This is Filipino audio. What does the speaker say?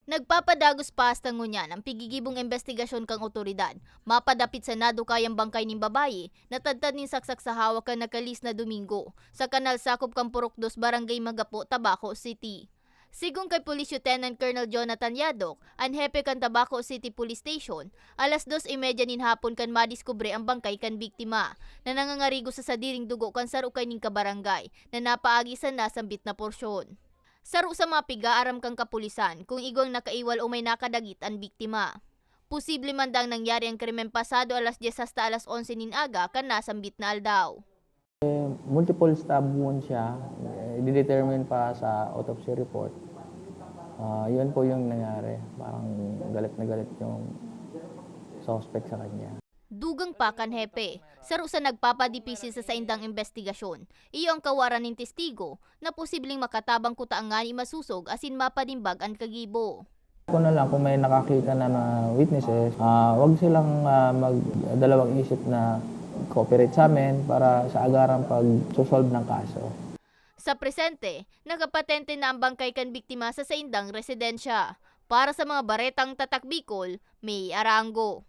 Nagpapadagos pa hasta ngunyan ang pigigibong investigasyon kang otoridad. Mapadapit sa nadukayang bangkay ning babayi, natadtad nin saksak sa hawak kan nakalis na Domingo sa kanal sakop kang Purok 2 Barangay Magapo, Tabaco City. Sigung kay Police Lieutenant Colonel Jonathan Yadok, ang hepe kan Tabaco City Police Station, alas 2:30 nin hapon kan madiskubre ang bangkay kan biktima na nangangarigo sa sadiring dugo kan sarukay ning kabarangay na napaagi sa nasambit na porsyon. Saro sa mga piga-aram kang kapulisan kung igwang nakaiwal o may nakadagit ang biktima. Posible man dang nangyari ang krimen pasado alas 10 hasta alas 11 nin aga kan nasambit na aldaw. Multiple stab wound siya, i-determine pa sa autopsy report. Yun po yung nangyari. Parang galit na galit yung suspect sa kanya. Dugang pa kan hepe, saro sa nagpapadipisi sa saindang investigasyon. Iyo ang kawaran ng testigo na posibleng makatabang kutaan nga ni masusog asin mapanimbag ang kagibo. Kung na lang, kung may nakakita na witnesses, wag silang magdalawang isip na cooperate sa amin para sa agarang pag-solve ng kaso. Sa presente, nakapatente na ang bangkay kan biktima sa saindang residensya. Para sa mga baretang tatak Bicol, May Arango.